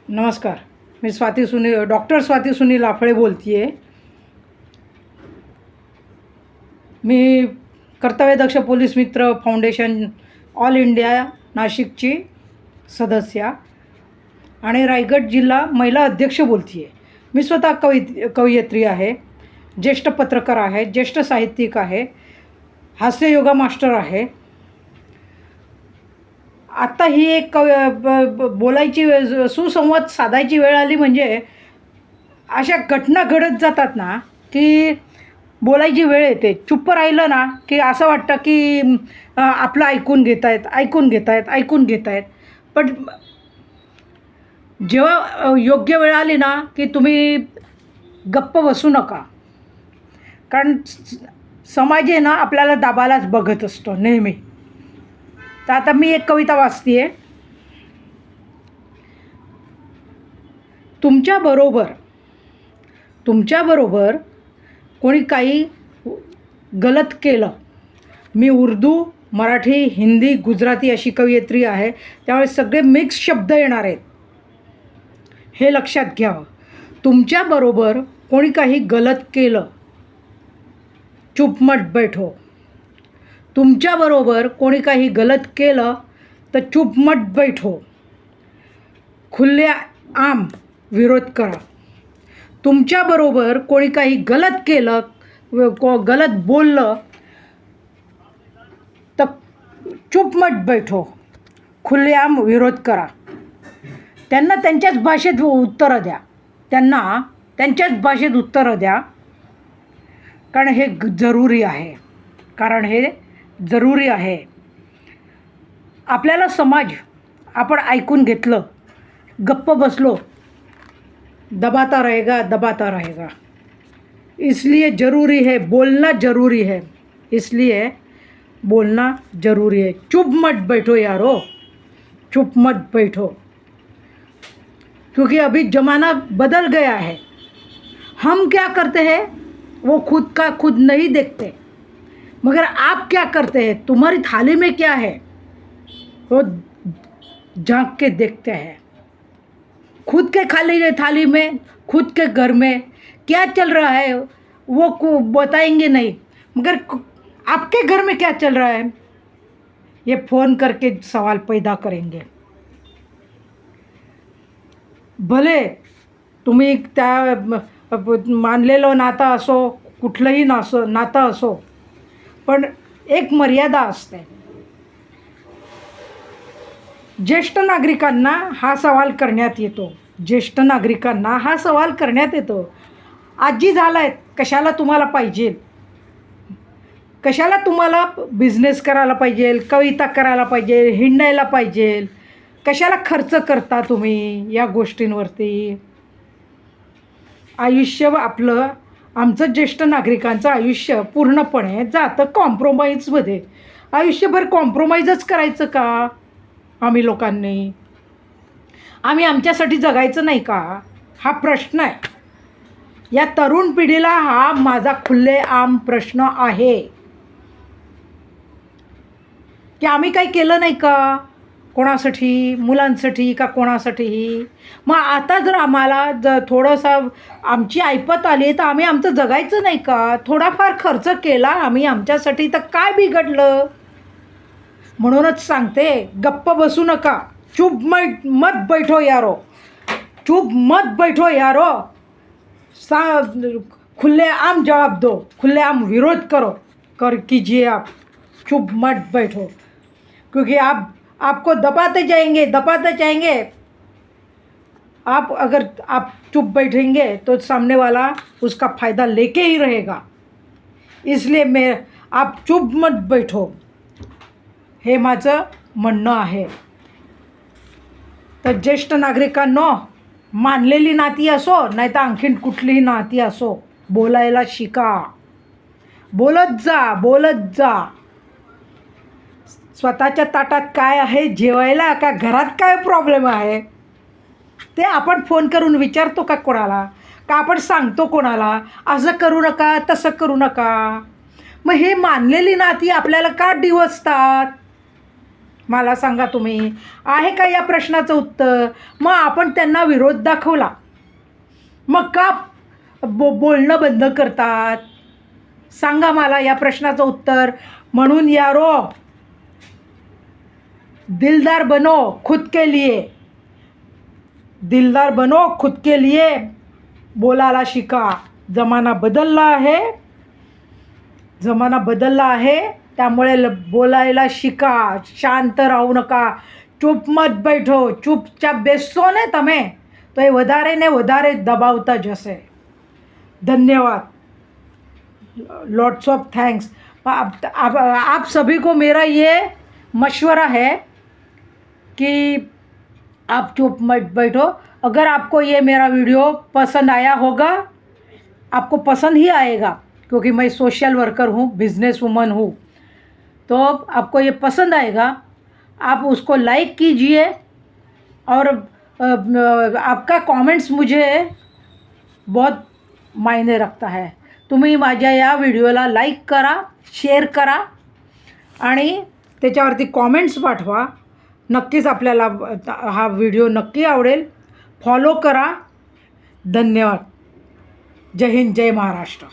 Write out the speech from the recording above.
नमस्कार. मी डॉक्टर स्वाती सुनील लाफळे बोलते आहे. मी कर्तव्यदक्ष पोलीस मित्र फाउंडेशन ऑल इंडिया नाशिकची सदस्य आणि रायगड जिल्हा महिला अध्यक्ष बोलते आहे. मी स्वतः कवयित्री आहे, ज्येष्ठ पत्रकार आहे, ज्येष्ठ साहित्यिक आहे, हास्ययोगा मास्टर आहे. आत्ता ही एक बोलायची सुसंवाद साधायची वेळ आली. म्हणजे अशा घटना घडत जातात ना की बोलायची वेळ येते. चुप्प राहिलं ना की असं वाटतं की आपलं ऐकून घेत आहेत. पण जेव्हा योग्य वेळ आली ना की तुम्ही गप्प बसू नका. कारण समाज आहे ना आपल्याला दाबायलाच बघत असतो नेहमी. तर आता मी एक कविता वाचते आहे. तुमच्याबरोबर कोणी काही गलत केलं. मी उर्दू, मराठी, हिंदी, गुजराती अशी कवयित्री आहे, त्यामुळे सगळे मिक्स शब्द येणार आहेत, हे लक्षात घ्यावं. तुमच्याबरोबर कोणी काही गलत केलं, चुप मत बैठो. तुमच्याबरोबर कोणी काही गलत केलं तर चुप मत बैठो. खुले आम विरोध करा. तुमच्याबरोबर कोणी काही गलत केलं, गलत बोललं तर चुप मत बैठो. खुलेआम विरोध करा. त्यांना त्यांच्याच भाषेत उत्तरं द्या. कारण हे जरूरी आहे. आपल्याला समाज आपण ऐकून घेतलं, गप्प बसलो, दबाता रहेगा. इसलिए बोलना जरूरी है. चुप मत बैठो यारो, चुप मत बैठो. क्योंकि अभी ज़माना बदल गया है. हम क्या करते हैं वो खुद का खुद नहीं देखते, मगर आप क्या करते हैं, तुम्हारी थाली में क्या है वो झांक के देखते हैं. खुद के खाली थाली में, खुद के घर में क्या चल रहा है वो बताएंगे नहीं, मगर आपके घर में क्या चल रहा है ये फ़ोन करके सवाल पैदा करेंगे. भले तुम्ही त्या मानलेलं नातं असो, कुठलंही नातं असो, पण एक मर्यादा असते. ज्येष्ठ नागरिकांना हा सवाल करण्यात येतो. आजी झालायत, कशाला तुम्हाला पाहिजे, कशाला तुम्हाला बिझनेस करायला पाहिजे, कविता करायला पाहिजे, हिंडायला पाहिजे, कशाला खर्च करता तुम्ही या गोष्टींवरती. आमचं ज्येष्ठ नागरिकांचं आयुष्य पूर्णपणे जातं कॉम्प्रोमाइजमध्ये. आयुष्यभर कॉम्प्रोमाइजच करायचं का आम्ही लोकांनी? आम्ही आमच्यासाठी जगायचं नाही का, हा प्रश्न आहे. या तरुण पिढीला हा माझा खुलेआम प्रश्न आहे की आम्ही काही केलं नाही का कोणासाठी, मुलांसाठी का कोणासाठीही. मग आता जर आम्हाला थोडंसं आमची ऐपत आली तर आम्ही आमचं जगायचं नाही का? थोडाफार खर्च केला आम्ही आमच्यासाठी तर काय बिघडलं? म्हणूनच सांगते, गप्प बसू नका. चुप मत बैठो यारो. खुलेआम जवाब दो, खुलेआम विरोध कीजिए आप. चुप मत बैठो. क्योंकि आपको दबाते जाएंगे. अगर आप चुप बैठेंगे तो सामने वाला उसका फ़ायदा लेके ही रहेगा. इसलिए आप चुप मत बैठो, हे माझं म्हणणं आहे. तर ज्येष्ठ नागरिकांनो, मानलेली नाती असो नाही तर आणखीन कुठलीही नाती असो, बोलायला शिका. बोलत जा. स्वतःच्या ताटात काय आहे जेवायला, का घरात काय प्रॉब्लेम आहे ते आपण फोन करून विचारतो का कोणाला? का आपण सांगतो कोणाला असं करू नका, तसं करू नका? मग हे मानलेली नाती आपल्याला का डिवचतात? मला सांगा तुम्ही, आहे का या प्रश्नाचं उत्तर? मग आपण त्यांना विरोध दाखवला, मग का बोलणं बंद करतात? सांगा मला या प्रश्नाचं उत्तर. म्हणून यारो, दिलदार बनो खुद के लिए, दिलदार बनो खुद के लिए, बोलायला शिका. जमाना बदलला आहे, जमाना बदलला आहे, त्यामुळे बोलायला शिका. શાંત राहू नका, ચૂપ મત બેઠો, ચૂપચાપ બેસશો ને તમે તો એ વધારે ને વધારે દબાવતા જશે. धन्यवाद, लॉट्स ऑफ थैंक्स. आप सभी को मेरा ये मशवरा है कि आप चुप मत बैठो. अगर आपको ये मेरा वीडियो पसंद आया होगा, आपको पसंद ही आएगा क्योंकि मैं सोशल वर्कर हूँ, बिजनेस वुमन हूँ, तो आपको ये पसंद आएगा. आप उसको लाइक कीजिए और आपका कमेंट्स मुझे बहुत मायने रखता है. तुम्ही माझ्या या व्हिडिओला लाईक करा, शेअर करा आणि त्याच्यावरती कॉमेंट्स पाठवा. नक्कीच आपल्याला हा व्हिडिओ नक्की आवडेल. फॉलो करा. धन्यवाद. जय हिंद, जय महाराष्ट्र.